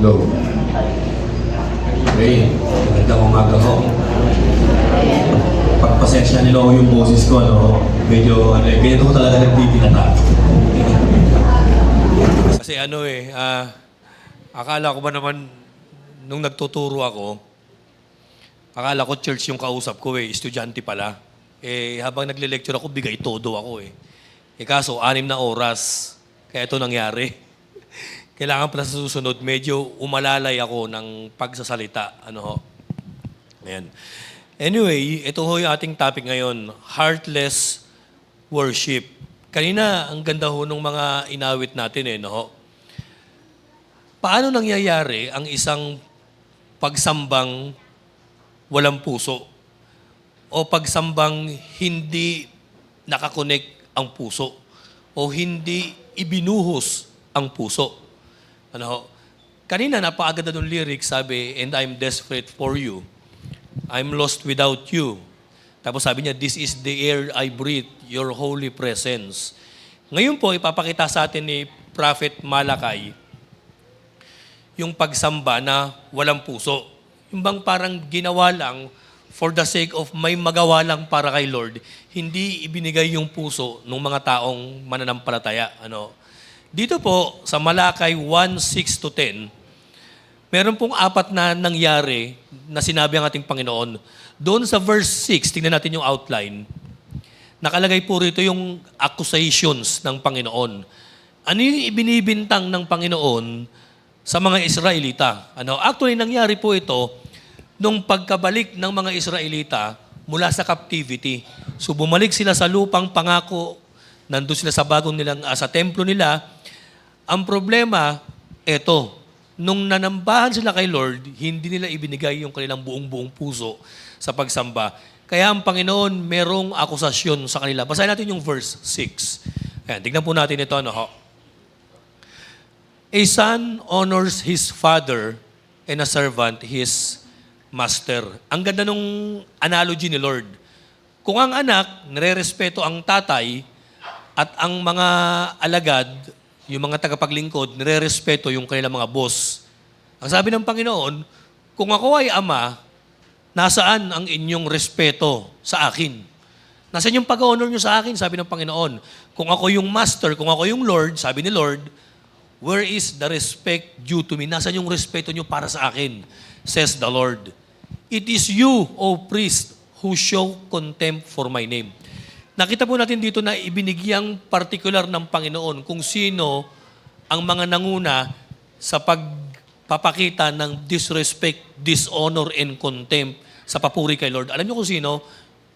Hello. Okay, magandang umaga ho. Pagpasensya nila ko yung boses ko, ano, medyo, ganyan ko talaga nagtitinata. Kasi akala ko ba naman, nung nagtuturo ako, akala ko church yung kausap ko estudyante pala. Habang nagle-lecture ako, bigay todo ako kaso, 6 na oras, kaya ito nangyari. Kailangan pala sa susunod, medyo umalalay ako ng pagsasalita. Ayan. Anyway, ito ho yung ating topic ngayon, heartless worship. Kanina, ang ganda ho ng mga inawit natin Paano nangyayari ang isang pagsambang walang puso? O pagsambang hindi nakakonek ang puso? O hindi ibinuhos ang puso? Kanina, napakaganda ng lyrics, sabi, "And I'm desperate for you. I'm lost without you." Tapos sabi niya, "This is the air I breathe, your holy presence." Ngayon po, ipapakita sa atin ni Prophet Malakay yung pagsamba na walang puso. Yung bang parang ginawa lang for the sake of may magawa lang para kay Lord, hindi ibinigay yung puso ng mga taong mananampalataya. Dito po, sa Malakay 1:6-10, meron pong 4 na nangyari na sinabi ang ating Panginoon. Doon sa verse 6, tingnan natin yung outline. Nakalagay po rito yung accusations ng Panginoon. Ano yung ibinibintang ng Panginoon sa mga Israelita? Actually, nangyari po ito nung pagkabalik ng mga Israelita mula sa captivity. So bumalik sila sa lupang pangako, nandun sila sa bagong nilang, sa templo nila. Ang problema, nung nanambahan sila kay Lord, hindi nila ibinigay yung kanilang buong puso sa pagsamba. Kaya ang Panginoon, merong akusasyon sa kanila. Basahin natin yung verse 6. Ayan, tignan po natin ito. A son honors his father and a servant his master. Ang ganda nung analogy ni Lord. Kung ang anak, nire-respeto ang tatay at ang mga alagad, yung mga tagapaglingkod, nire-respeto yung kanilang mga boss. Ang sabi ng Panginoon, kung ako ay ama, nasaan ang inyong respeto sa akin? Nasaan yung pag-honor nyo sa akin? Sabi ng Panginoon. Kung ako yung master, kung ako yung Lord, sabi ni Lord, where is the respect due to me? Nasaan yung respeto nyo para sa akin? Says the Lord. It is you, O priest, who show contempt for my name. Nakita po natin dito na ibinigyang partikular ng Panginoon kung sino ang mga nanguna sa pagpapakita ng disrespect, dishonor, and contempt sa papuri kay Lord. Alam niyo kung sino?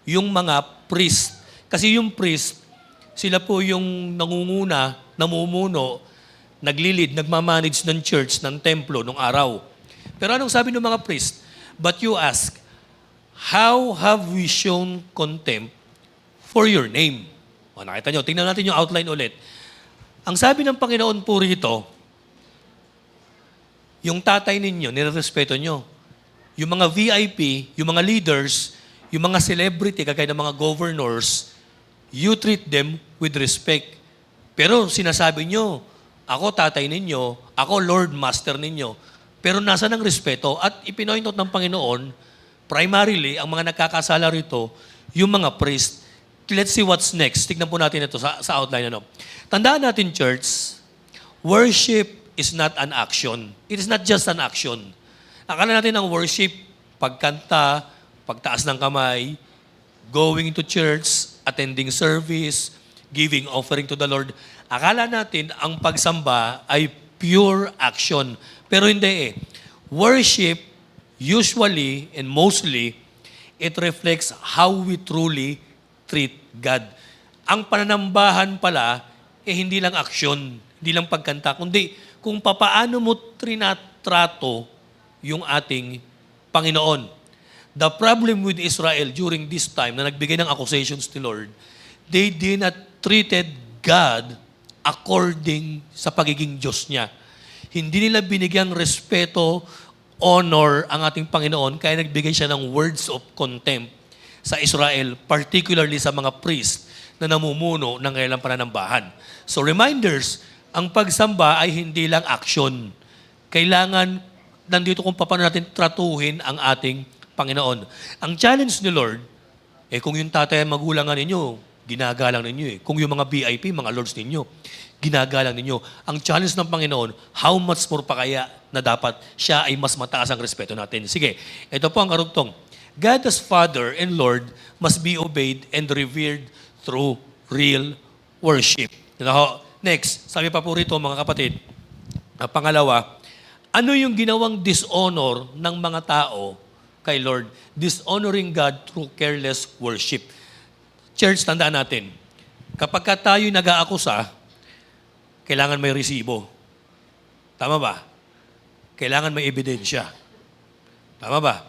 Yung mga priest. Kasi yung priest, sila po yung nangunguna, namumuno, naglilid, nagmamanage ng church, ng templo, nung araw. Pero anong sabi ng mga priest? But you ask, how have we shown contempt for your name? Nakita nyo, tingnan natin yung outline ulit. Ang sabi ng Panginoon po rito, yung tatay ninyo, nirerespeto nyo. Yung mga VIP, yung mga leaders, yung mga celebrity, kagaya ng mga governors, you treat them with respect. Pero sinasabi nyo, ako tatay ninyo, ako Lord Master ninyo. Pero nasa ng respeto at ipinoint out ng Panginoon, primarily, ang mga nagkakasala rito, yung mga priest. Let's see what's next. Tignan po natin ito sa outline. Tandaan natin, church, worship is not an action. It is not just an action. Akala natin ang worship, pagkanta, pagtaas ng kamay, going to church, attending service, giving offering to the Lord. Akala natin ang pagsamba ay pure action. Pero hindi Worship, usually and mostly, it reflects how we truly treat God. Ang pananambahan pala, hindi lang aksyon, hindi lang pagkanta, kundi kung papaano mo trinatrato yung ating Panginoon. The problem with Israel during this time na nagbigay ng accusations to Lord, they did not treated God according sa pagiging Diyos niya. Hindi nila binigyang respeto, honor ang ating Panginoon, kaya nagbigay siya ng words of contempt sa Israel, particularly sa mga priest na namumuno ng kanilang pananambahan. So reminders, ang pagsamba ay hindi lang action. Kailangan, nandito kung paano natin tratuhin ang ating Panginoon. Ang challenge ni Lord, kung yung tatay at magulang ninyo, ginagalang ninyo . Kung yung mga VIP, mga lords ninyo, ginagalang ninyo. Ang challenge ng Panginoon, how much more pa kaya na dapat siya ay mas mataas ang respeto natin. Sige, ito po ang karugtong. God as Father and Lord must be obeyed and revered through real worship. Next, sabi pa po rito mga kapatid, pangalawa, ano yung ginawang dishonor ng mga tao kay Lord? Dishonoring God through careless worship. Church, tandaan natin, kapag tayo nag-aakusa, kailangan may resibo. Tama ba? Kailangan may ebidensya. Tama ba?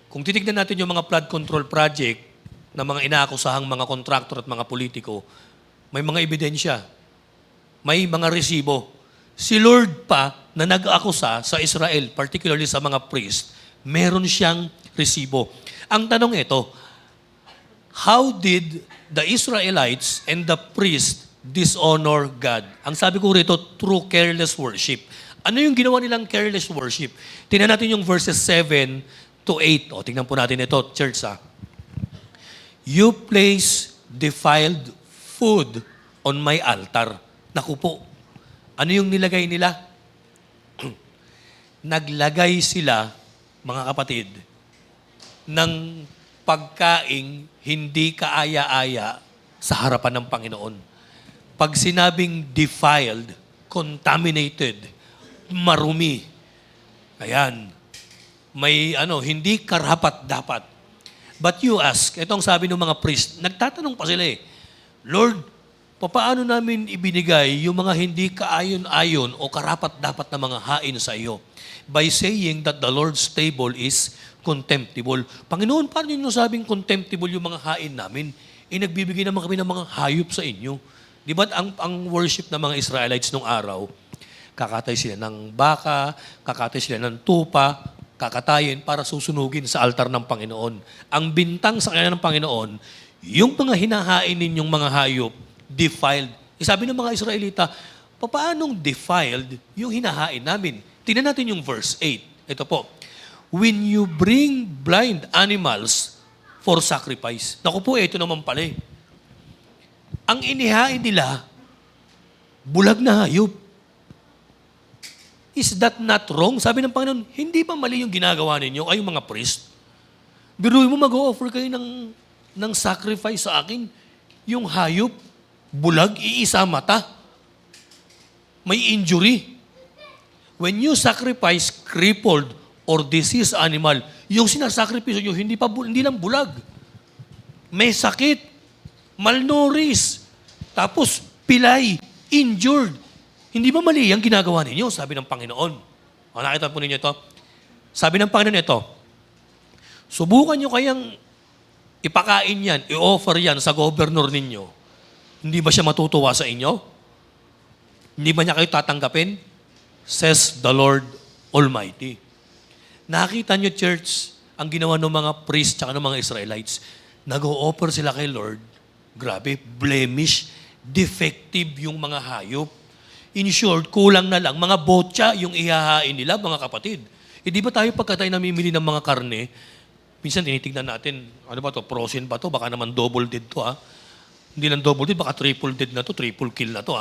Kung titignan natin yung mga flood control project ng mga inaakusahang mga kontraktor at mga politiko, may mga ebidensya. May mga resibo. Si Lord pa na nag-akusa sa Israel, particularly sa mga priest, meron siyang resibo. Ang tanong ito, how did the Israelites and the priest dishonor God? Ang sabi ko rito, through careless worship. Ano yung ginawa nilang careless worship? Tingnan natin yung verses 7 to 8. Tingnan po natin ito, church . You place defiled food on my altar. Naku po, ano yung nilagay nila? Naglagay sila, mga kapatid, ng pagkaing hindi kaaya-aya sa harapan ng Panginoon. Pag sinabing defiled, contaminated, marumi, ayan, may hindi karapat-dapat. But you ask, itong sabi ng mga priest, nagtatanong pa sila Lord, paano namin ibinigay yung mga hindi kaayon-ayon o karapat-dapat na mga hain sa iyo? By saying that the Lord's table is contemptible. Panginoon, paano nyo sabing contemptible yung mga hain namin? Nagbibigay naman kami ng mga hayop sa inyo. Di ba ang worship ng mga Israelites nung araw, kakatay sila ng baka, kakatay sila ng tupa, kakatayin para susunugin sa altar ng Panginoon. Ang bintang sa kanya ng Panginoon, yung mga hinahain ninyong mga hayop, defiled. Sabi ng mga Israelita, paanong defiled yung hinahain namin? Tingnan natin yung verse 8. Ito po. When you bring blind animals for sacrifice. Naku po, ito naman pala Ang inihain nila, bulag na hayop. Is that not wrong? Sabi ng Panginoon, hindi ba mali yung ginagawa ninyo, ay mga priest? Biruin mo, mag-offer kayo ng sacrifice sa akin. Yung hayop, bulag, iisa mata. May injury. When you sacrifice crippled or diseased animal, yung sinasakripisyo nyo, hindi lang bulag. May sakit, malnourished, tapos pilay, injured. Hindi ba mali ang ginagawa ninyo? Sabi ng Panginoon. Nakita po ninyo ito? Sabi ng Panginoon ito, subukan nyo kayang ipakain yan, i-offer yan sa governor ninyo. Hindi ba siya matutuwa sa inyo? Hindi ba niya kayo tatanggapin? Says the Lord Almighty. Nakita nyo, church, ang ginawa ng mga priests at ng mga Israelites. Nag-o-offer sila kay Lord. Grabe, blemish, defective yung mga hayop. In short, kulang na lang. Mga botya yung ihahain nila, mga kapatid. Di ba tayo pagka tayo namimili ng mga karne, minsan tinitignan natin, ano ba to, frozen ba to? Baka naman double dead to Hindi lang double dead, baka triple dead na to, triple kill na to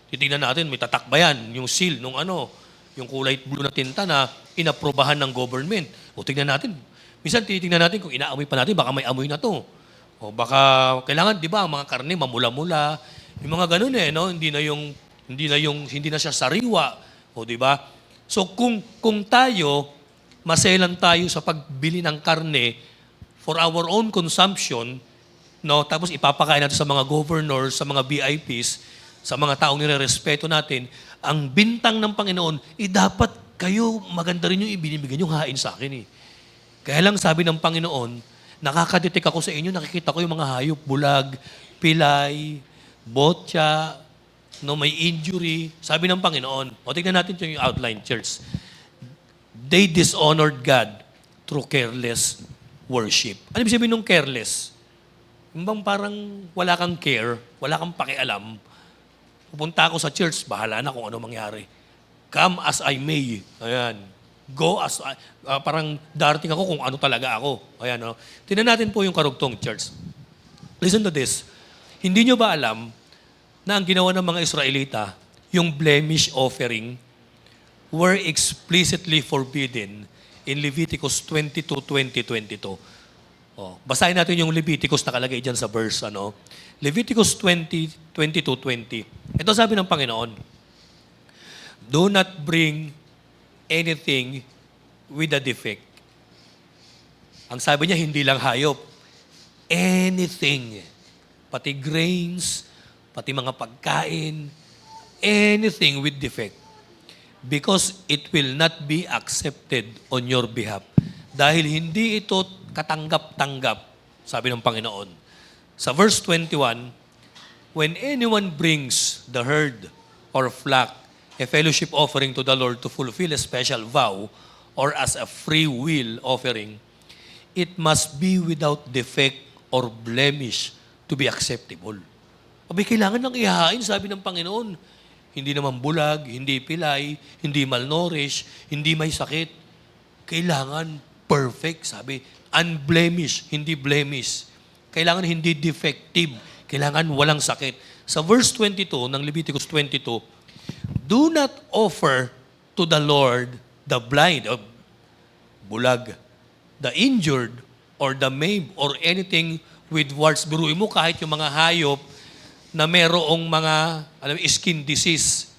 Titignan natin, may tatak ba yan? Yung seal, yung kulay blue na tinta na inaprobahan ng government. O tignan natin, minsan titignan natin kung inaamoy pa natin, baka may amoy na to. O baka, kailangan, di ba, ang mga karne mamula-mula. Yung mga ganun hindi na siya sariwa. O di ba? So kung tayo, maselan tayo sa pagbili ng karne for our own consumption, tapos ipapakain natin sa mga governors, sa mga VIPs, sa mga taong nire-respeto natin, ang bintang ng Panginoon, dapat kayo maganda rin yung ibinibigay yung hain sa akin Kaya lang sabi ng Panginoon, nakakadetect ako sa inyo, nakikita ko yung mga hayop, bulag, pilay, botya, may injury. Sabi ng Panginoon, tingnan natin yung outline, church. They dishonored God through careless worship. Ano ibig sabihin ng careless? Yung bang parang wala kang care, wala kang pakialam, pupunta ako sa church, bahala na kung ano mangyari. come as I may. Ayan. Go as I, parang darating ako kung ano talaga ako. Ayan, no? Tingnan natin po yung karugtong, church. Listen to this. Hindi nyo ba alam na ang ginawa ng mga Israelita, yung blemish offering, were explicitly forbidden in Leviticus 22:20-22. Oh, basahin natin yung Leviticus nakalagay dyan sa verse. Ano? Leviticus 20:22-20. Ito sabi ng Panginoon, do not bring anything with a defect. Ang sabi niya, hindi lang hayop. Anything. Pati grains, pati mga pagkain, anything with defect. Because it will not be accepted on your behalf. Dahil hindi ito katanggap-tanggap, sabi ng Panginoon. Sa verse 21, when anyone brings the herd or flock, a fellowship offering to the Lord to fulfill a special vow, or as a free will offering, it must be without defect or blemish to be acceptable. Abay, kailangan lang ihahain, sabi ng Panginoon. Hindi naman bulag, hindi pilay, hindi malnourished, hindi may sakit. Kailangan perfect, sabi. Unblemished, hindi blemish. Kailangan hindi defective. Kailangan walang sakit. Sa verse 22 ng Leviticus 22, do not offer to the Lord the blind, or bulag, the injured, or the maimed, or anything with warts. Biruin mo kahit yung mga hayop na merong mga skin disease,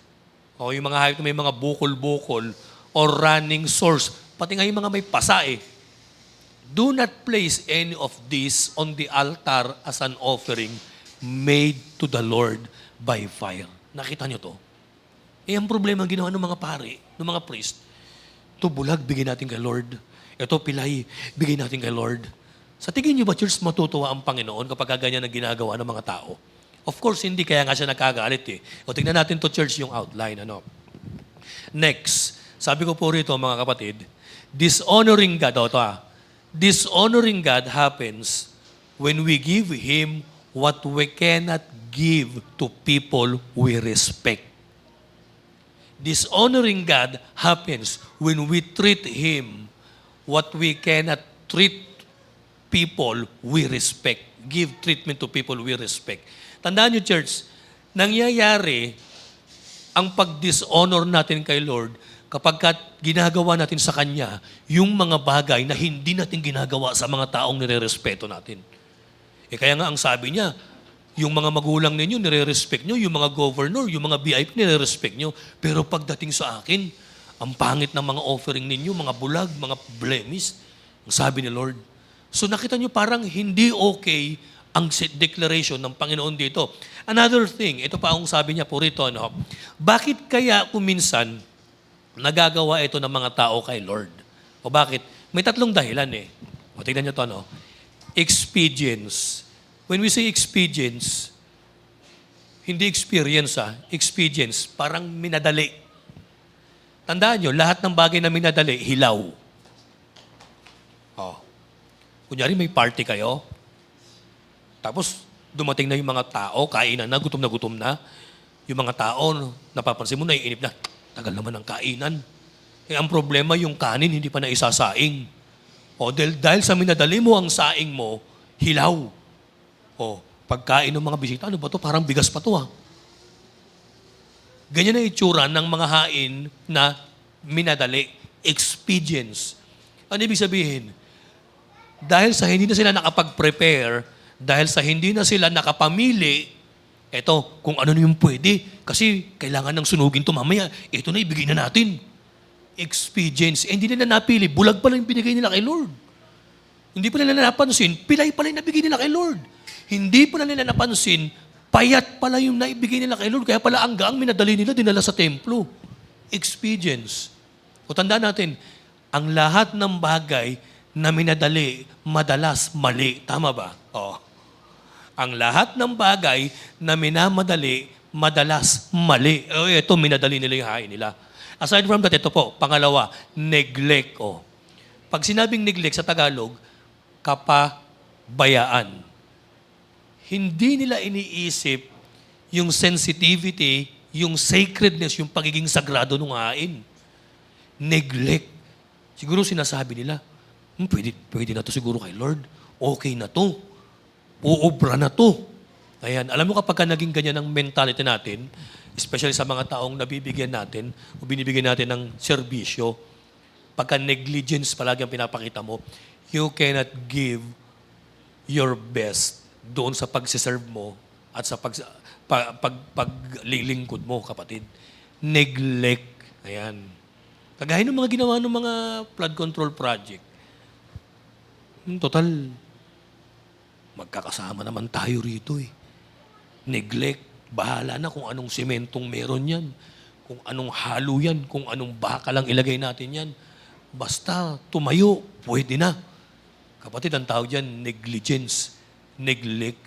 o yung mga hayop na may mga bukol-bukol, or running sores, pati nga yung mga may pasa eh. Do not place any of these on the altar as an offering made to the Lord by fire. Nakita nyo to? Eh, ang problema ang ginawa ng mga pare, ng mga priest, ito bulag, bigay natin kay Lord. Ito pilay, bigay natin kay Lord. Sa tingin nyo ba, church, matutuwa ang Panginoon kapag ganyan ang ginagawa ng mga tao? Of course, hindi. Kaya nga siya nagkagalit eh. O tingnan natin to, church, yung outline. Ano? Next, sabi ko po rito, mga kapatid, dishonoring God, dishonoring God happens when we give Him what we cannot give to people we respect. Dishonoring God happens when we treat Him what we cannot treat people we respect. Give treatment to people we respect. Tandaan nyo, church, nangyayari ang pag-dishonor natin kay Lord kapag ginagawa natin sa Kanya yung mga bagay na hindi natin ginagawa sa mga taong nire-respeto natin. Eh kaya nga ang sabi niya, yung mga magulang ninyo, nire-respect nyo. Yung mga governor, yung mga VIP, nire-respect nyo. Pero pagdating sa akin, ang pangit ng mga offering ninyo, mga bulag, mga blemish, ang sabi ni Lord. So nakita nyo parang hindi okay ang declaration ng Panginoon dito. Another thing, ito pa ang sabi niya po rito, no? Bakit kaya kuminsan nagagawa ito ng mga tao kay Lord? O bakit? May tatlong dahilan eh. O tignan nyo to, no? Expedience. When we say expedience, hindi experience expedience, parang minadali. Tandaan nyo, lahat ng bagay na minadali, hilaw. Oh. Kunyari may party kayo, tapos dumating na yung mga tao, kainan na, gutom na. Yung mga tao, napapansin mo, naiinip na, tagal naman ang kainan. Eh ang problema, yung kanin hindi pa naisasaing. O dahil sa minadali mo ang saing mo, hilaw. O, pagkain ng mga bisita, ano ba to? Parang bigas pa to Ganyan ang itsura ng mga hain na minadali. Expedience. Ano ibig sabihin? Dahil sa hindi na sila nakapag-prepare, dahil sa hindi na sila nakapamili, eto, kung ano na yung pwede. Kasi kailangan ng sunugin to mamaya. Ito na, ibigay na natin. Expedience. Hindi nila napili. Bulag pala yung binigay nila kay Lord. Hindi pa nila napansin. Pilay pala yung nabigay nila kay Lord. Hindi pa nila napansin. Payat pala yung naibigay nila kay Lord. Kaya pala ang gaang minadali nila, dinala sa templo. Expedience. O tandaan natin, ang lahat ng bagay na minadali, madalas mali. Tama ba? O. Ang lahat ng bagay na minamadali, madalas mali. O, ito, minadali nila yung hain nila. Aside from that, ito po, pangalawa, neglect. O. Pag sinabing neglect sa Tagalog, kapabayaan. Hindi nila iniisip yung sensitivity, yung sacredness, yung pagiging sagrado ng hain. Neglect. Siguro sinasabi nila, pwede na to siguro kay Lord. Okay na to. Uobra na to. Ayan. Alam mo kapag naging ganyan ang mentality natin, especially sa mga taong nabibigyan natin o binibigyan natin ng serbisyo, pagka negligence palagi ang pinapakita mo, you cannot give your best doon sa pagsiserve mo at sa paglilingkod mo, kapatid. Neglect. Ayan. Kagaya ng mga ginawa ng mga flood control project. Total, magkakasama naman tayo rito eh. Neglect. Bahala na kung anong sementong meron yan. Kung anong halo yan. Kung anong baka lang ilagay natin yan. Basta tumayo, pwede na. Kapatid, ang tawag dyan, negligence. Neglect.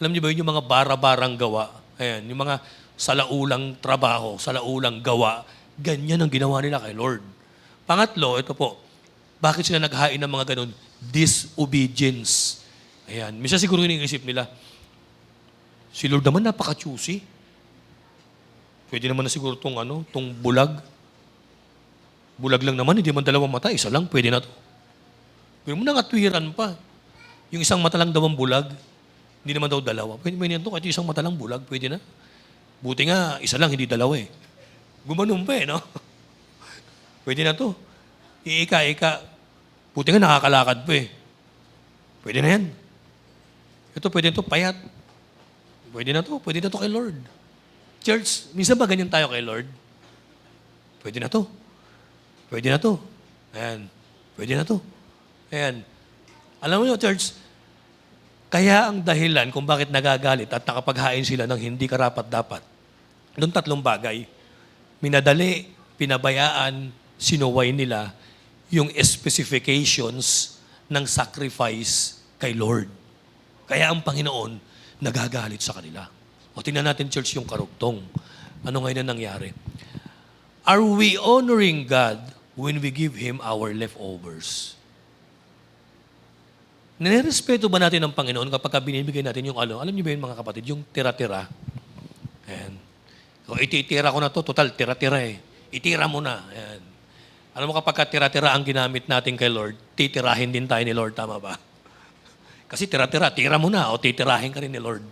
Alam niyo ba yun, yung mga bara-barang gawa? Ayan, yung mga salaulang trabaho, salaulang gawa, ganyan ang ginawa nila kay Lord. Pangatlo, ito po, bakit sila naghain ng mga ganun? Disobedience. Ayan, minsan siguro iniisip nila, si Lord naman napaka-choosy. Pwede naman na siguro tong bulag. Bulag lang naman, hindi man dalawang mata, isa lang, pwede na to. Pero mo nang atwiran pa. Yung isang mata lang daw ang bulag, hindi naman daw dalawa. Pwede na to, kahit yung isang mata lang bulag, pwede na. Buti nga, isa lang, hindi dalawa eh. Gumanon pa eh, no? Pwede na to. Iika-ika. Buti nga nakakalakad pa eh. Pwede na yan. Ito, pwede na to, payat. Pwede na to kay Lord. Church, minsan ba ganyan tayo kay Lord? Pwede na to. Pwede na to. Ayan. Pwede na to. Ayan. Alam mo nyo, church, kaya ang dahilan kung bakit nagagalit at nakapaghain sila ng hindi karapat-dapat, doon tatlong bagay. Minadali, pinabayaan, sinuway nila yung specifications ng sacrifice kay Lord. Kaya ang Panginoon nagagalit sa kanila. O tingnan natin, church, yung karugtong. Ano ngayon ang nangyari? Are we honoring God when we give Him our leftovers? Nirespeto ba natin ang Panginoon kapag binibigay natin yung alam niyo ba yun mga kapatid, yung tira-tira? Ayan. So, ititira ko na to, total, tira-tira eh. Itira mo na. Ayan. Alam mo kapag tira-tira ang ginamit natin kay Lord, titirahin din tayo ni Lord, tama ba? Kasi tira-tira, tira mo na o titirahin ka rin ni Lord.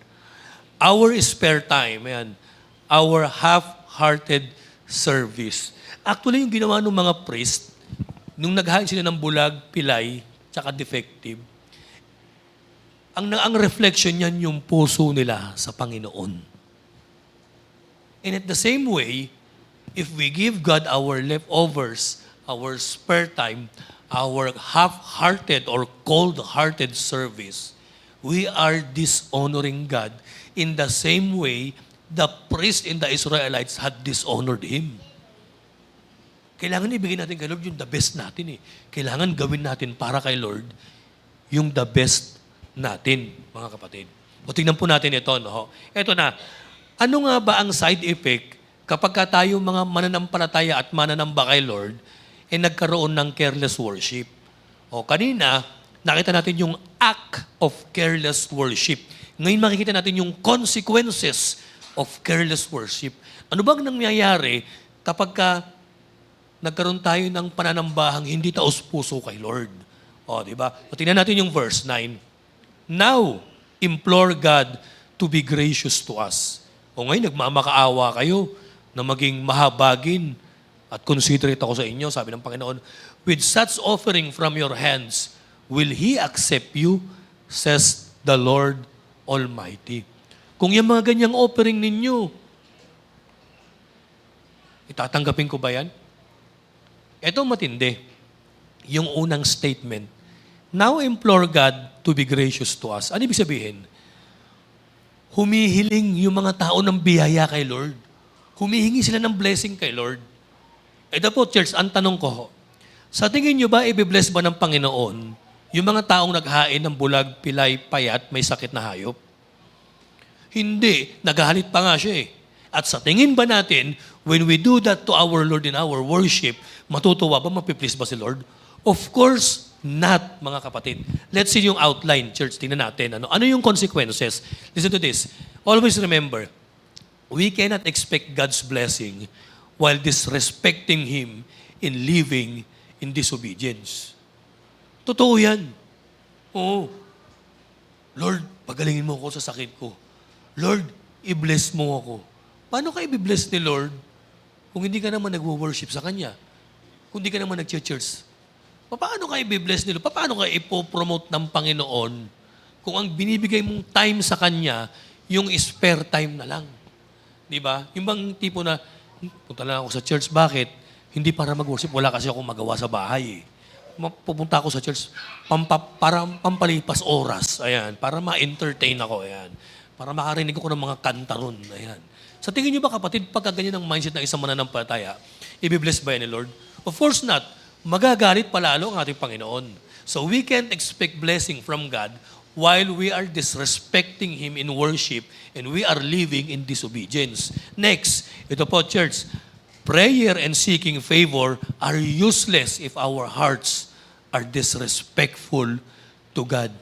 Our spare time, ayan, our half-hearted service. Actually, yung ginawa ng mga priest, nung naghain sila ng bulag, pilay, tsaka defective, ang reflection niyan yung puso nila sa Panginoon. And at the same way, if we give God our leftovers, our spare time, our half-hearted or cold-hearted service, we are dishonoring God in the same way the priest in the Israelites had dishonored Him. Kailangan ibigay natin kay Lord yung the best natin eh. Kailangan gawin natin para kay Lord yung the best natin, mga kapatid. O tingnan po natin ito, no? Ito na, ano nga ba ang side effect kapag tayo mga mananampalataya at mananamba kay Lord, nagkaroon ng careless worship? O kanina, nakita natin yung act of careless worship. Ngayon makikita natin yung consequences of careless worship. Ano bang nangyayari kapag nagkaroon tayo ng pananambahang hindi taos-puso kay Lord? O, di ba? O tingnan natin yung verse 9. Now, implore God to be gracious to us. O ngayon, nagmamakaawa kayo na maging mahabagin at considerate ako sa inyo, sabi ng Panginoon, with such offering from your hands, will He accept you, says the Lord Almighty. Kung yung mga ganyang offering ninyo, itatanggapin ko ba yan? Ito matindi. Yung unang statement, now implore God to be gracious to us. Ano ibig sabihin? Humihiling yung mga tao ng biyaya kay Lord. Humihingi sila ng blessing kay Lord. Ito po, church, ang tanong ko, sa tingin nyo ba, ibibless ba ng Panginoon yung mga taong naghain ng bulag, pilay, payat, may sakit na hayop? Hindi. Nagahalit pa nga siya eh. At sa tingin ba natin, when we do that to our Lord in our worship, matutuwa ba, mapiplease ba si Lord? Of course not, mga kapatid. Let's see yung outline, church. Tingnan natin. Ano yung consequences? Listen to this. Always remember, we cannot expect God's blessing while disrespecting Him in living in disobedience. Totoo yan. Oo. Lord, pagalingin mo ako sa sakit ko. Lord, i-bless mo ako. Paano ka i-bless ni Lord kung hindi ka naman nagwo-worship sa Kanya? Kung hindi ka naman nag-church? Paano ka i-bless ni Lord? Paano ka ipopromote ng Panginoon kung ang binibigay mong time sa Kanya, yung spare time na lang? Di ba? Yung bang tipo na, punta lang ako sa church, bakit? Hindi para mag-worship, wala kasi akong magawa sa bahay eh. Pupunta ako sa church para pampalipas oras, ayan, para ma-entertain ako, ayan. Para makarinig ako ng mga kanta ron, ayan. Sa tingin niyo ba kapatid, pagka ganyan ang mindset ng isang mananampalataya, i-bless ba yan ni Lord? Of course not. Magagalit palalo ang ating Panginoon. So we can't expect blessing from God while we are disrespecting Him in worship and we are living in disobedience. Next, ito po church, prayer and seeking favor are useless if our hearts are disrespectful to God.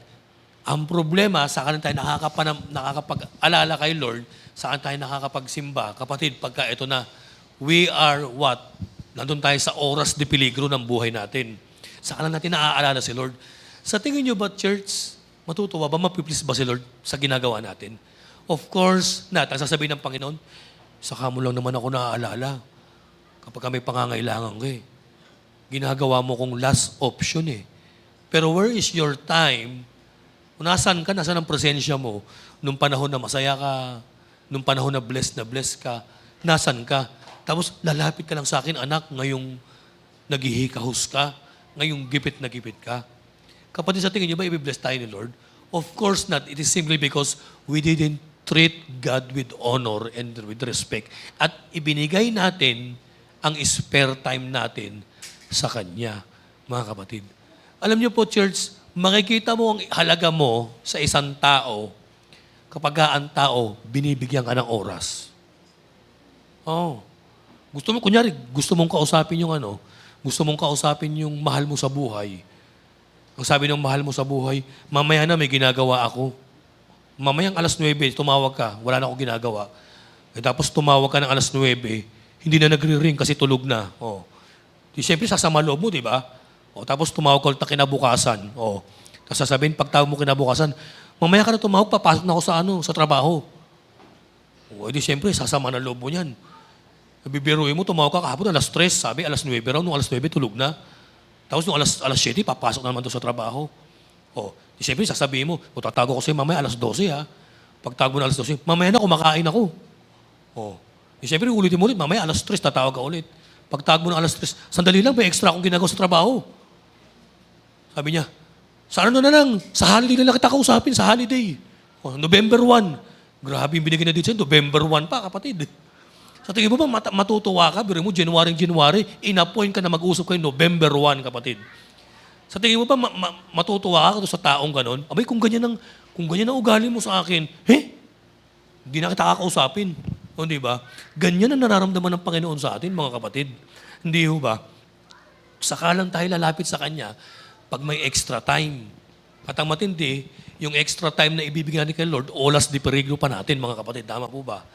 Ang problema, saan tayo nakakapag-alala kay Lord, saan tayo nakakapagsimba. Kapatid, pagka ito na, we are what? Nandun tayo sa oras de peligro ng buhay natin. Saan natin naaalala si Lord? Sa tingin nyo ba, church, matutuwa ba, mapiplis ba si Lord sa ginagawa natin? Of course not. Ang sasabihin ng Panginoon, saka mo lang naman ako naaalala kapag may pangangailangan ko eh. Ginagawa mo kong last option eh. Pero where is your time? Nasaan ka? Nasaan ang presensya mo? Nung panahon na masaya ka, nung panahon na blessed ka, nasaan ka? Tapos lalapit ka lang sa akin, anak, ngayong naghihikahus ka, ngayong gipit na gipit ka. Kapatid, sa tingin niyo ba i-bless tayo ni Lord? Of course not. It is simply because we didn't treat God with honor and with respect. At ibinigay natin ang spare time natin sa Kanya, mga kapatid. Alam niyo po, church, makikita mo ang halaga mo sa isang tao kapag ang tao, binibigyan ka ng oras. Oh. Gusto mong kausapin yung gusto mong kausapin yung mahal mo sa buhay. Ang sabi ng mahal mo sa buhay, mamaya na may ginagawa ako. Mamayang alas 9, tumawag ka, wala na akong ginagawa. Tapos tumawag ka ng alas 9, hindi na nagre-ring kasi tulog na. Oh. Siyempre, sasama loob mo, di ba? O, tapos tumawag ka kinabukasan. O, tapos sasabihin, pag tawag mo kinabukasan, mamaya ka na tumawag, papasok na ako sa trabaho. O, edi siyempre, sasama na loob mo yan. Bibiruin mo, tumawag ka kahapon, alas 3, sabi, alas 9 raw, nung alas 9, tulog na. Tapos nung alas 7, papasok na naman doon sa trabaho. O, di siyempre, sasabihin mo, tatago ko sa'yo, mamaya alas 12 ha. Pag tago mo na alas 12, mamaya na kumakain ako. O, di siyempre, ulitin mo ulit, mamaya alas 3, tatawag ka ulit. Pagtag mo ng alas 3, sandali lang, may extra akong ginagawa sa trabaho. Sabi niya, sa ano na lang, sa holiday na lang kita kausapin, sa holiday. Oh, November 1. Grabe yung binigay na dito sa'yo, November 1 pa, kapatid. Sa tingin mo ba, matutuwa ka? Biro mo, January, in-appoint ka na mag-usap kayo November 1, kapatid. Sa tingin mo ba, matutuwa ka sa taong ganon? Abay, kung ganyan ang ugali mo sa akin, hindi na kita kakausapin. O, di ba? Ganyan ang nararamdaman ng Panginoon sa atin, mga kapatid. Hindi ho ba? Saka lang tayo lalapit sa Kanya pag may extra time. At ang matindi, yung extra time na ibibigay natin kay Lord, oras di periglo pa natin, mga kapatid. Tama po ba?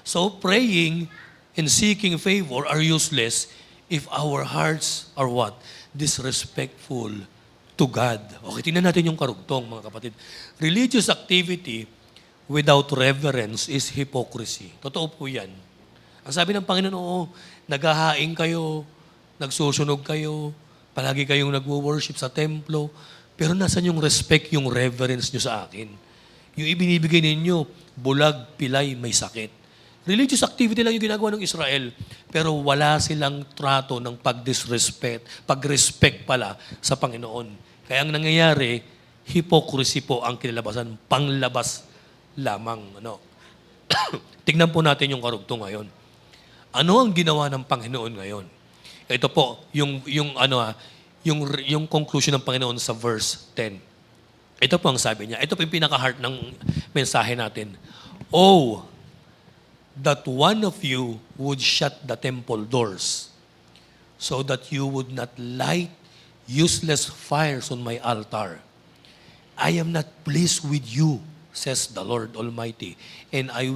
So, praying and seeking favor are useless if our hearts are what? Disrespectful to God. Okay, tingnan natin yung karugtong, mga kapatid. Religious activity without reverence is hypocrisy. Totoo po yan. Ang sabi ng Panginoon, naghahain kayo, nagsusunog kayo, palagi kayong nagwo-worship sa templo, pero nasan yung respect, yung reverence nyo sa akin? Yung ibinibigay ninyo, bulag, pilay, may sakit. Religious activity lang yung ginagawa ng Israel, pero wala silang trato ng pag-respect pala sa Panginoon. Kaya ang nangyayari, hypocrisy po ang kinalabasan, panglabas lamang. Tignan po natin yung karugtong ngayon. Ano ang ginawa ng Panginoon ngayon? Ito po, yung conclusion ng Panginoon sa verse 10. Ito po ang sabi niya. Ito po yung pinaka-heart ng mensahe natin. Oh, that one of you would shut the temple doors so that you would not light useless fires on my altar. I am not pleased with you, says the Lord Almighty, and I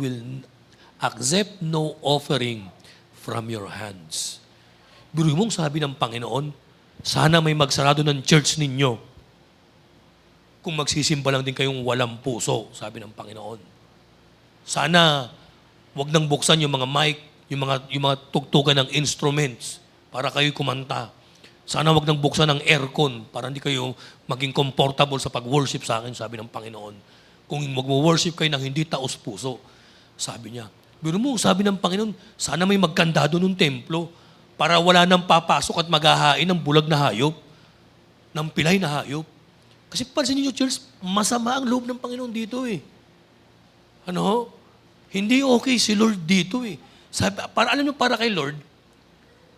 accept no offering from your hands. Biro mong sabi ng Panginoon, sana may magsarado ng church ninyo kung magsisimba lang din kayong walang puso, sabi ng Panginoon. Sana wag nang buksan yung mga mic, yung mga tugtugan ng instruments para kayo kumanta. Sana wag nang buksan ng aircon para hindi kayo maging comfortable sa pag-worship sa akin, sabi ng Panginoon. Kung mag-worship kayo ng hindi taos puso, sabi niya. Biro mo, sabi ng Panginoon, sana may magkandado ng templo para wala nang papasok at maghahain ng bulag na hayop, ng pilay na hayop. Kasi pansin niyo, church, masama ang loob ng Panginoon dito eh. Ano? Hindi okay si Lord dito eh. Sabi, alam niyo, para kay Lord,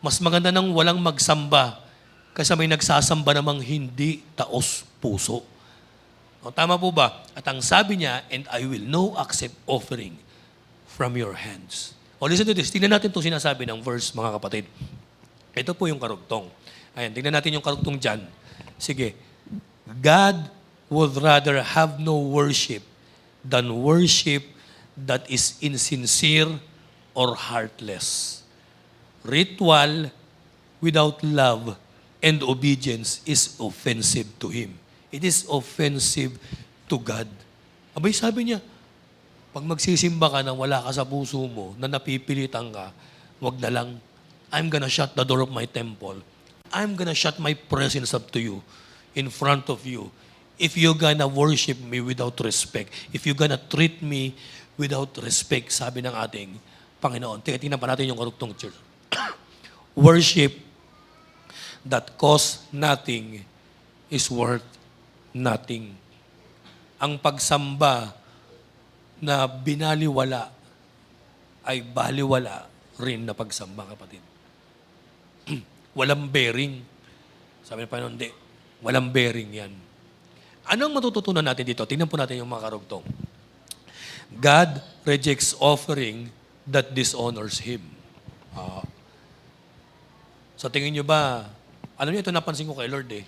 mas maganda nang walang magsamba kaysa may nagsasamba namang hindi taos puso. O, tama po ba? At ang sabi niya, and I will no accept offering from your hands. O, listen to this. Tingnan natin itong sinasabi ng verse, mga kapatid. Ito po yung karugtong. Ayan, tingnan natin yung karugtong dyan. Sige. God would rather have no worship than worship that is insincere or heartless. Ritual without love and obedience is offensive to Him. It is offensive to God. Abay, sabi niya, pag magsisimba ka nang wala ka sa puso mo, na napipilitan ka, wag na lang. I'm gonna shut the door of my temple. I'm gonna shut my presence up to you, in front of you. If you're gonna worship me without respect, if you're gonna treat me without respect, sabi ng ating Panginoon. Tingnan pa natin yung karugtong church. Worship that costs nothing is worth nothing. Ang pagsamba na binaliwala ay baliwala rin na pagsamba, kapatid. Walang bearing. Sabi ng Panginoon, hindi. Walang bearing yan. Anong matututunan natin dito? Tingnan po natin yung mga karugtong. God rejects offering that dishonors Him. Sa tingin nyo ba, alam niyo, ito napansin ko kay Lord eh.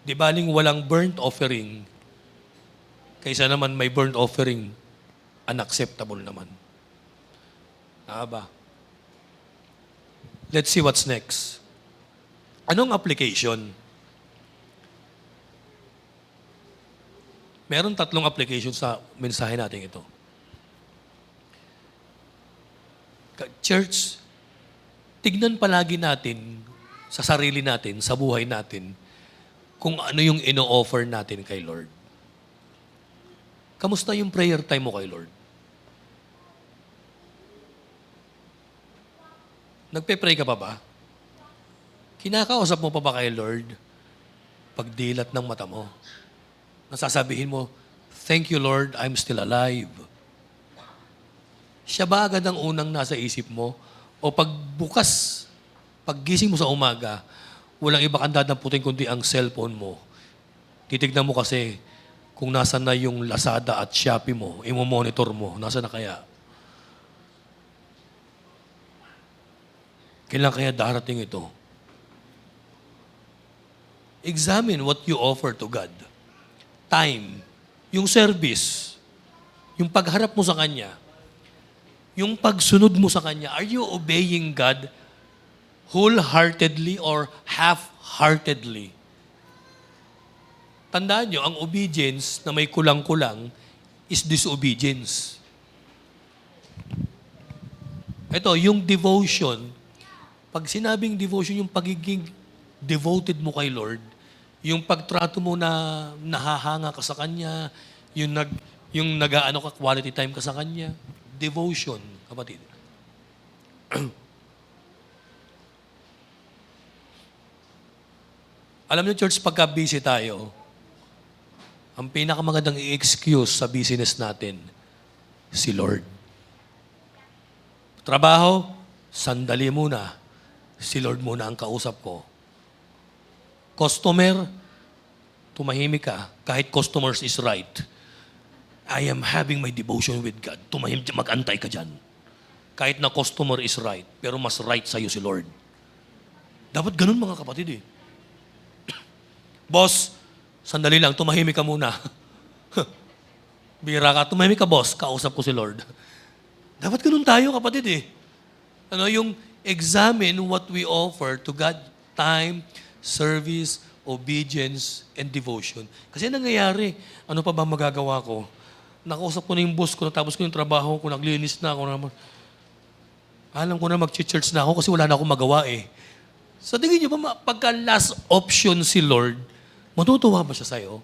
Di baling walang burnt offering, kaysa naman may burnt offering, unacceptable naman. Ba? Let's see what's next. Anong application? Meron 3 application sa mensahe natin ito. Church, tignan palagi natin sa sarili natin, sa buhay natin, kung ano yung ino-offer natin kay Lord. Kamusta yung prayer time mo kay Lord? Nagpe-pray ka pa ba? Kinakausap mo pa ba kay Lord pagdilat ng mata mo? Nasasabihin mo, thank you Lord, I'm still alive. Siya ba agad ang unang nasa isip mo? O pagbukas, paggising mo sa umaga, walang iba kang dadamputin kundi ang cellphone mo. Titignan mo kasi kung nasa na yung Lazada at Shopee mo, imo-monitor mo, nasa na kaya? Kailan kaya darating ito? Examine what you offer to God. Time, yung service, yung pagharap mo sa Kanya, yung pagsunod mo sa Kanya, are you obeying God wholeheartedly or half-heartedly? Tandaan nyo, ang obedience na may kulang-kulang is disobedience. Ito, yung devotion, pag sinabing devotion, yung pagiging devoted mo kay Lord, yung pagtrato mo na nahahanga ka sa Kanya, yung nag-aano ka, quality time ka sa Kanya, devotion, kapatid. Alam niyo, church, pagka busy tayo, ang pinakamagandang i-excuse sa business natin, si Lord. Trabaho, sandali muna. Si Lord muna ang kausap ko. Customer, tumahimik ka. Kahit customers is right. I am having my devotion with God. Tumahimik, mag-antay ka dyan. Kahit na customer is right, pero mas right sa'yo si Lord. Dapat ganun, mga kapatid eh. Boss, sandali lang, tumahimik ka muna. Bira ka, tumahimik ka, boss. Kausap ko si Lord. Dapat ganun tayo, kapatid eh. Ano, yung examine what we offer to God, time, service, obedience, and devotion. Kasi nangyayari, ano pa ba magagawa ko? Nakausap ko na yung boss ko, natapos ko yung trabaho ko, naglinis na ako naman. Alam ko na mag-church na ako kasi wala na akong magawa eh. Sa tingin niyo ba, pagka last option si Lord, matutuwa ba siya sa'yo?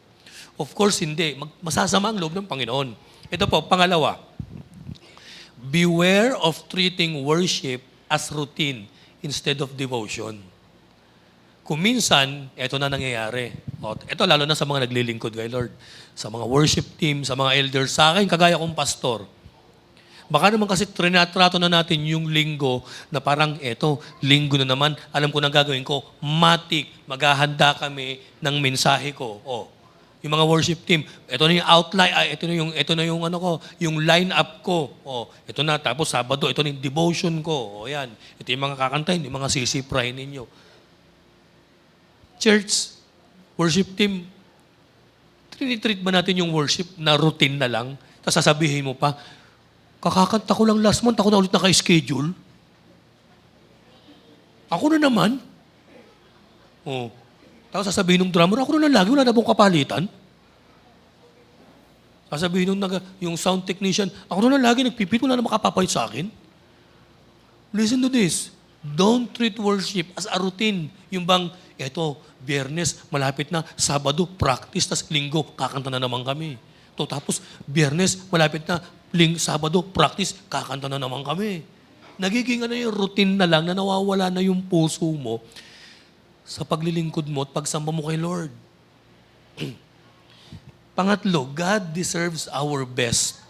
Of course, hindi. Masasama ang loob ng Panginoon. Ito po, pangalawa. Beware of treating worship as routine instead of devotion. Kung minsan, ito na nangyayari. Ito lalo na sa mga naglilingkod kay Lord. Sa mga worship team, sa mga elders, sa akin, kagaya kong pastor. Baka naman kasi trinatrato na natin yung linggo na parang eto, linggo na naman, alam ko na gagawin ko, matik, maghahanda kami ng mensahe ko. Yung mga worship team, ito na yung outline, ito na yung ano ko, yung line up ko. Ito na, tapos Sabado, ito na yung devotion ko. Yan. Ito yung mga kakantahin, yung mga sisiprahin ninyo. Church, worship team, tinitreat ba natin yung worship na routine na lang? Tapos sasabihin mo pa, kakakanta ko lang last month, ako na ulit naka-schedule. Ako na naman. Tapos sasabihin ng drummer, ako na lang lagi, wala na pong kapalitan. Sasabihin yung sound technician, ako na lang lagi nagpipit, wala na makapapalit sa akin. Listen to this. Don't treat worship as a routine. Yung bang, eto, Biyernes, malapit na, Sabado, practice, tas Linggo, kakanta na naman kami. Tapos, Biyernes, malapit na, Sabado, practice, kakanta na naman kami. Nagiging yung routine na lang na nawawala na yung puso mo sa paglilingkod mo at pagsamba mo kay Lord. Pangatlo, God deserves our best,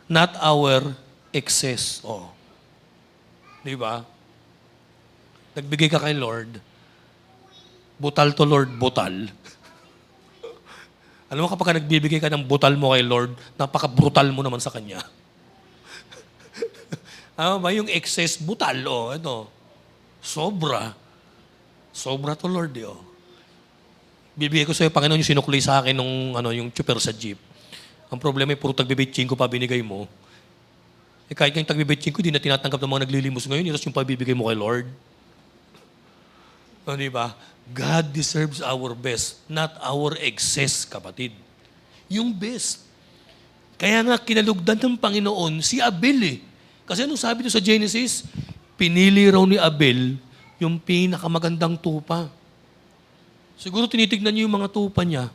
not our excess. Di ba? Nagbigay ka kay Lord, butal to Lord, butal. Alam mo, kapag nagbibigay ka ng butal mo kay Lord, napaka-brutal mo naman sa Kanya. Ano ba? Yung excess, butal. Ito. Sobra. Sobra to Lord. Bibigay ko sa'yo, Panginoon, yung sinukli sa akin yung chopper sa jeep. Ang problema ay puro tagbibitching ko pa binigay mo. Kahit yung tagbibitching ko, di na tinatanggap ng mga naglilimos ngayon, tapos yung pabibigay mo kay Lord. Di ba? God deserves our best, not our excess, kapatid. Yung best. Kaya nga kinalugdan ng Panginoon si Abel eh. Kasi anong sabi doon sa Genesis? Pinili raw ni Abel yung pinakamagandang tupa. Siguro tinitignan niyo yung mga tupa niya.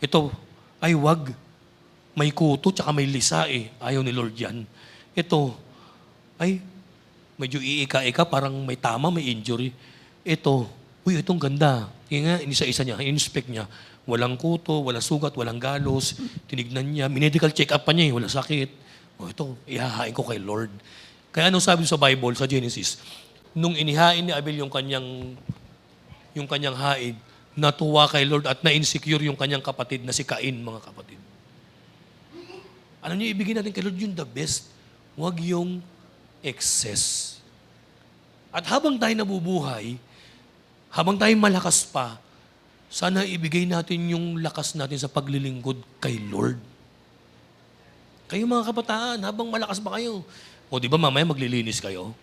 Ito, ay wag. May kuto tsaka may lisa eh. Ayaw ni Lord yan. Ito, ay medyo iika-ika, parang may tama, may injury. Ito, itong ganda. Yung nga, inisa-isa niya, in-inspect niya. Walang kuto, walang sugat, walang galos. Tinignan niya, medical check-up pa niya, walang sakit. Ito, ihahain ko kay Lord. Kaya anong sabi sa Bible, sa Genesis, nung inihain ni Abel yung kanyang haid, natuwa kay Lord at na-insecure yung kanyang kapatid na si Cain, mga kapatid. Alam niyo, ibigin natin kay Lord yung the best. Huwag yung excess. At habang tayo nabubuhay, habang tayo malakas pa, sana ibigay natin yung lakas natin sa paglilingkod kay Lord. Kayo mga kabataan, habang malakas ba kayo? Di ba mamaya maglilinis kayo?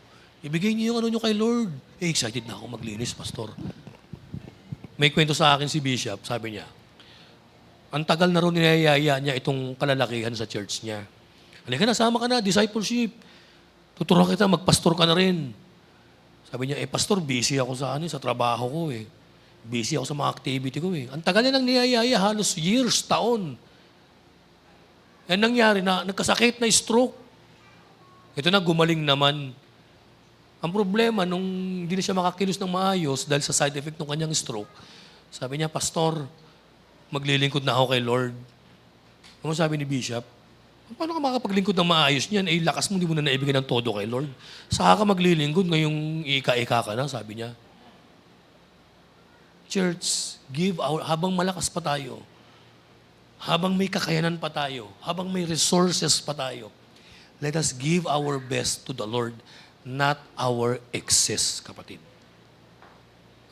Ibigay niyo yung nyo kay Lord. Excited na ako maglinis, Pastor. May kwento sa akin si Bishop, sabi niya, ang tagal na rin niyayaya niya itong kalalakihan sa church niya. Halika na, sama ka na, discipleship. Tuturuan kita, magpastor ka na rin. Sabi niya, Pastor, busy ako sa trabaho ko eh. Busy ako sa mga activity ko eh. Ang tagal niya nang niyayaya, halos years, taon. Yan nangyari na, nagkasakit na stroke. Ito na, gumaling naman. Ang problema, nung hindi na siya makakilos ng maayos dahil sa side effect ng kanyang stroke, sabi niya, Pastor, maglilingkod na ako kay Lord. Ano sabi ni Bishop? Paano ka makapaglingkod ng maayos niyan? Lakas mo, hindi mo na naibigay ng todo kay Lord. Saka ka maglilingkod, ngayong ika-ika ka na, sabi niya. Church, habang malakas pa tayo, habang may kakayanan pa tayo, habang may resources pa tayo, let us give our best to the Lord, not our excess, kapatid.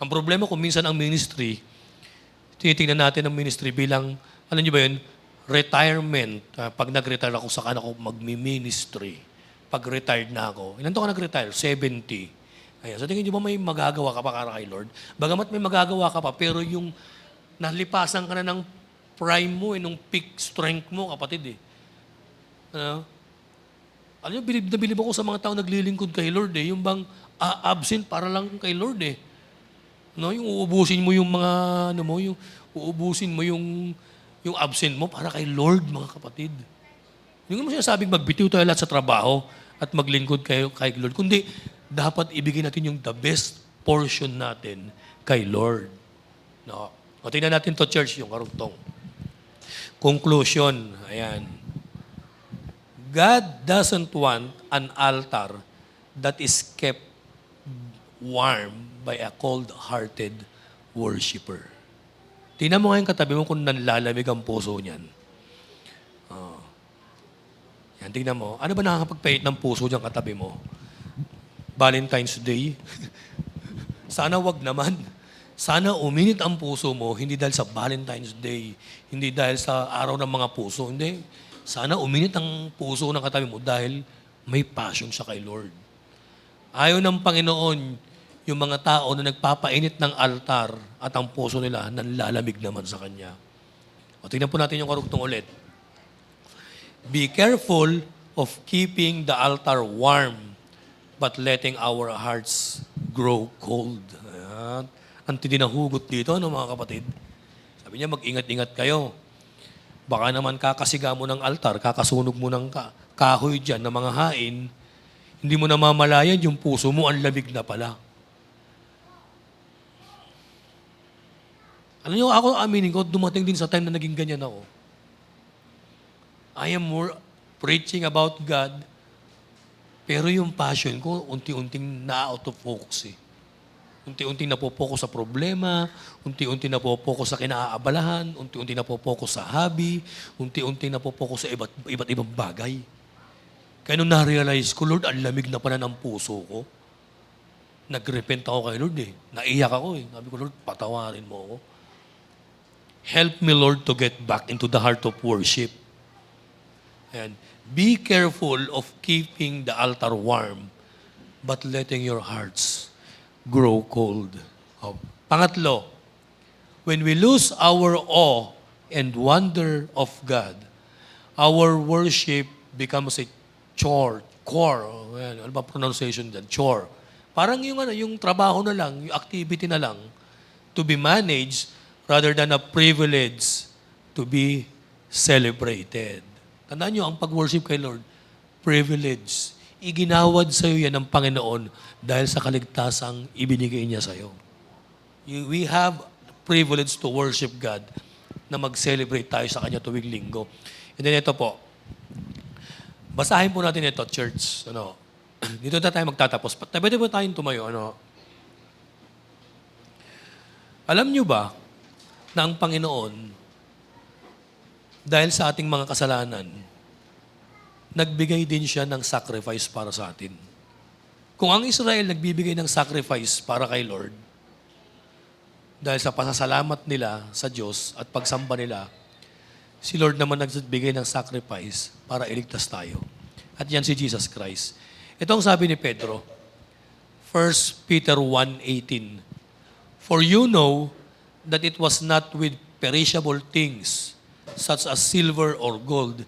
Ang problema kung minsan ang ministry, tinitingnan natin ang ministry bilang, alam niyo ba yun, retirement. Pag nag-retire ako, saka ako magmi-ministry. pag retired na ako, ilan to ka nag-retire? 70. Ayan. So tingin nyo ba may magagawa ka pa para kay Lord? Bagamat may magagawa ka pa, pero yung nalipasan ka na ng prime mo, nung peak strength mo, kapatid eh. Ano? Alam nyo, bilib na bilib ako sa mga tao naglilingkod kay Lord eh. Yung bang absent para lang kay Lord eh. No, yung uubusin mo yung mga, ano mo, yung uubusin mo yung absent mo para kay Lord, mga kapatid. Hindi mo sinasabing magbitiw tayo lahat sa trabaho at maglingkod kay Lord. Kundi, dapat ibigay natin yung the best portion natin kay Lord. No? O tingnan natin to church, yung karugtong. Conclusion, ayan. God doesn't want an altar that is kept warm by a cold-hearted worshiper. Tingnan mo ngayon katabi mo kung nanlalamig ang puso niyan. Yan, tingnan mo. Ano ba nakakapagpait ng puso dyan katabi mo? Valentine's Day? Sana wag naman. Sana uminit ang puso mo, hindi dahil sa Valentine's Day, hindi dahil sa araw ng mga puso. Hindi. Sana uminit ang puso ng katabi mo dahil may passion siya kay Lord. Ayaw ng Panginoon yung mga tao na nagpapainit ng altar at ang puso nila nanlalamig naman sa Kanya. O tingnan po natin yung karugtong ulit. Be careful of keeping the altar warm but letting our hearts grow cold. Ayan. Ang tinahugot dito, no, mga kapatid? Sabi niya, mag-ingat-ingat kayo. Baka naman kakasiga mo ng altar, kakasunog mo ng kahoy dyan ng mga hain, hindi mo namamalayan yung puso mo, ang lamig na pala. Alam niyo, ako aminin ko, dumating din sa time na naging ganyan ako. I am more preaching about God, pero yung passion ko, unti-unting na-out of focus eh. Unti-unting napopokus sa problema, unti-unting napopokus sa kinaaabalahan, unti-unting napopokus sa hobby, unti-unting napopokus sa iba't ibang bagay. Kaya nung na-realize ko, Lord, ang lamig na pala ng puso ko. Nag-repent ako kay Lord eh. Naiyak ako eh. Sabi ko, Lord, patawarin mo ako. Help me, Lord, to get back into the heart of worship. And be careful of keeping the altar warm, but letting your hearts grow cold. Pangatlo, when we lose our awe and wonder of God, our worship becomes a chore. Ano ba pronunciation dyan? Chore. Parang yung trabaho na lang, yung activity na lang, to be managed rather than a privilege to be celebrated. Tandaan nyo, ang pag-worship kay Lord, privilege. Iginawad sa'yo yan ng Panginoon dahil sa kaligtasang ibinigay niya sa'yo. We have privilege to worship God na mag-celebrate tayo sa Kanya tuwing linggo. And then ito po, basahin po natin ito, church. Dito na tayo magtatapos. Pwede po tayong tumayo. Alam nyo ba, na ang Panginoon, dahil sa ating mga kasalanan, nagbigay din siya ng sacrifice para sa atin. Kung ang Israel nagbibigay ng sacrifice para kay Lord, dahil sa pasasalamat nila sa Diyos at pagsamba nila, si Lord naman nagbigay ng sacrifice para iligtas tayo. At yan si Jesus Christ. Ito ang sabi ni Pedro, 1 Peter 1:18, for you know that it was not with perishable things, such as silver or gold,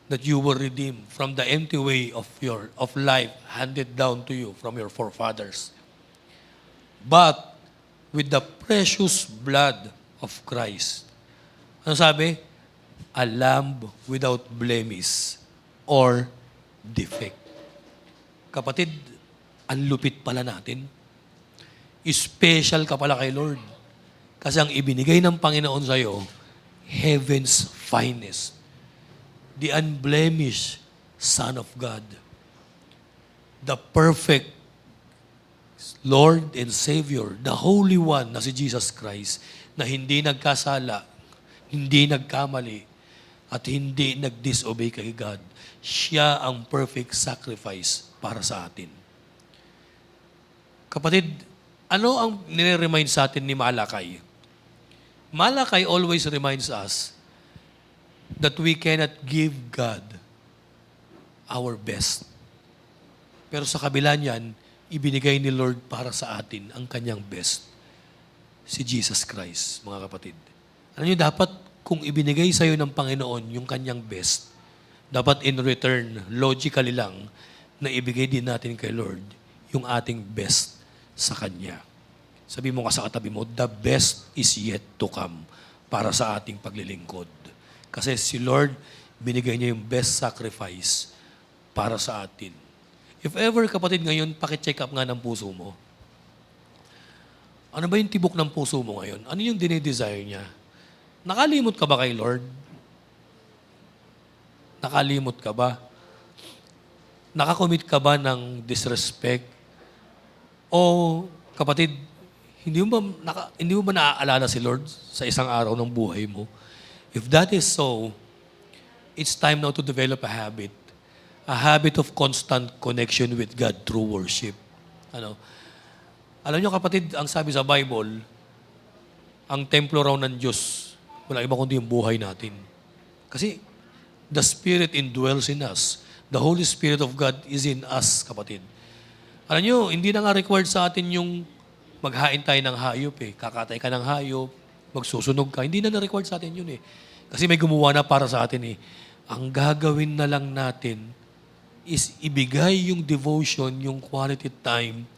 that you were redeemed from the empty way of life handed down to you from your forefathers, but with the precious blood of Christ. Ano sabi? A lamb without blemish or defect. Kapatid, ang lupit pala natin. Special ka pala kay Lord. Kasi ang ibinigay ng Panginoon sa'yo, heaven's finest. The unblemished Son of God. The perfect Lord and Savior, the Holy One na si Jesus Christ, na hindi nagkasala, hindi nagkamali, at hindi nag-disobey kay God. Siya ang perfect sacrifice para sa atin. Kapatid, ano ang nire-remind sa atin ni Malakay? Malakay always reminds us that we cannot give God our best. Pero sa kabila niyan, ibinigay ni Lord para sa atin ang kanyang best. Si Jesus Christ, mga kapatid. Alam niyo, dapat kung ibinigay sa'yo ng Panginoon yung kanyang best, dapat in return, logically lang, na ibigay din natin kay Lord yung ating best sa Kanya. Sabi mo ka sa katabi mo, the best is yet to come para sa ating paglilingkod. Kasi si Lord, binigay niya yung best sacrifice para sa atin. If ever, kapatid, ngayon, pakicheck up nga ng puso mo. Ano ba yung tibok ng puso mo ngayon? Ano yung dinidesire niya? Nakalimot ka ba kay Lord? Nakalimot ka ba? Nakakommit ka ba ng disrespect? O, kapatid, hindi mo ba naaalala si Lord sa isang araw ng buhay mo? If that is so, it's time now to develop a habit of constant connection with God through worship. Alam niyo kapatid, ang sabi sa Bible, ang templo raw ng Diyos, wala iba kundi yung buhay natin. Kasi the Spirit indwells in us. The Holy Spirit of God is in us, kapatid. Alam niyo, hindi na nga required sa atin yung maghain tayo ng hayop eh. Kakatay ka ng hayop, magsusunog ka. Hindi na na-required sa atin yun eh. Kasi may gumawa na para sa atin eh. Ang gagawin na lang natin is ibigay yung devotion, yung quality time,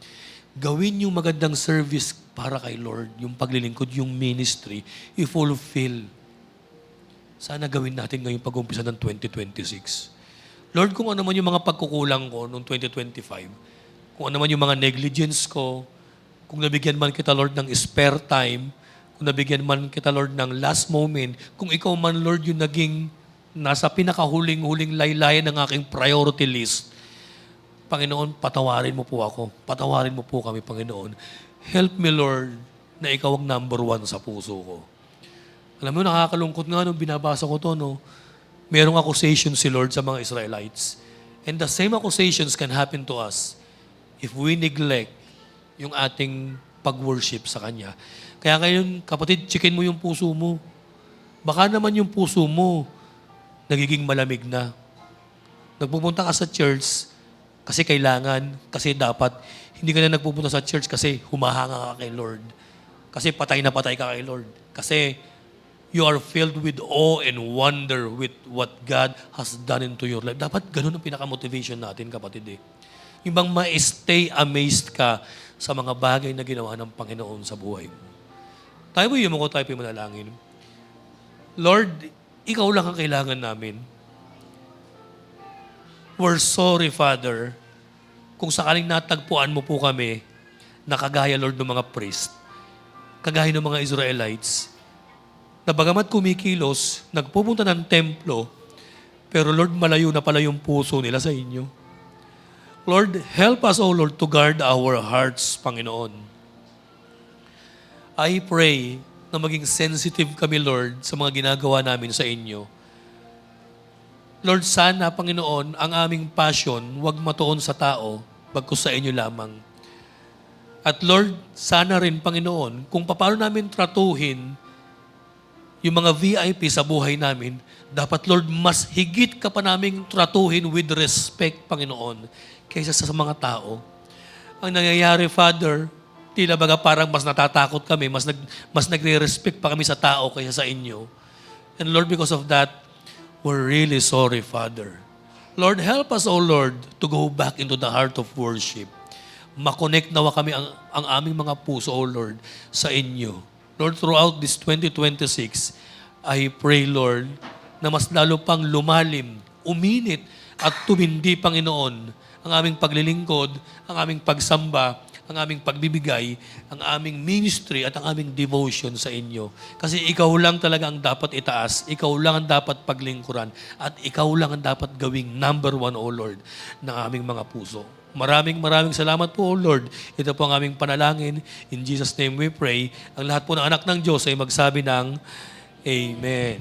gawin yung magandang service para kay Lord, yung paglilingkod, yung ministry, i-fulfill. Sana gawin natin ngayong pag-umpisa ng 2026. Lord, kung ano man yung mga pagkukulang ko noong 2025, kung ano man yung mga negligence ko, kung nabigyan man kita, Lord, ng spare time, kung nabigyan man kita, Lord, ng last moment, kung ikaw man, Lord, yung naging nasa pinakahuling-huling laylayan ng aking priority list, Panginoon, patawarin mo po ako. Patawarin mo po kami, Panginoon. Help me, Lord, na ikaw ang number one sa puso ko. Alam mo, nakakalungkot nga nung binabasa ko to, no? Merong accusation si Lord sa mga Israelites. And the same accusations can happen to us if we neglect yung ating pag-worship sa Kanya. Kaya ngayon, kapatid, checkin mo yung puso mo. Baka naman yung puso mo nagiging malamig na. Nagpupunta ka sa church kasi kailangan, kasi dapat. Hindi ka na nagpupunta sa church kasi humahanga ka kay Lord. Kasi patay na patay ka kay Lord. Kasi you are filled with awe and wonder with what God has done into your life. Dapat ganun ang pinaka-motivation natin, kapatid eh. Yung bang ma-stay amazed ka sa mga bagay na ginawa ng Panginoon sa buhay mo. Tayo po yung tayo po manalangin. Lord, ikaw lang ang kailangan namin. We're sorry, Father, kung sakaling natagpuan mo po kami na kagaya, Lord, ng mga priest, kagaya ng mga Israelites, na bagamat kumikilos, nagpupunta ng templo, pero Lord, malayo na pala yung puso nila sa inyo. Lord, help us, O Lord, to guard our hearts, Panginoon. I pray na maging sensitive kami, Lord, sa mga ginagawa namin sa inyo. Lord, sana, Panginoon, ang aming passion huwag matuon sa tao, bagkus sa inyo lamang. At Lord, sana rin, Panginoon, kung paano namin tratuhin yung mga VIP sa buhay namin, dapat, Lord, mas higit ka pa naming tratuhin with respect, Panginoon, kaysa sa mga tao. Ang nangyayari, Father, tila baga parang mas natatakot kami, mas nagre-respect pa kami sa tao kaysa sa inyo. And Lord, because of that, we're really sorry, Father. Lord, help us, O Lord, to go back into the heart of worship. Makonect nawa kami ang aming mga puso, O Lord, sa inyo. Lord, throughout this 2026, I pray, Lord, na mas lalo pang lumalim, uminit, at tumindi, Panginoon, ang aming paglilingkod, ang aming pagsamba, ang aming pagbibigay, ang aming ministry, at ang aming devotion sa inyo. Kasi ikaw lang talaga ang dapat itaas, ikaw lang ang dapat paglingkuran, at ikaw lang ang dapat gawing number one, O Lord, ng aming mga puso. Maraming salamat po, O Lord. Ito po ang aming panalangin. In Jesus' name we pray. Ang lahat po ng anak ng Diyos ay magsabi ng Amen.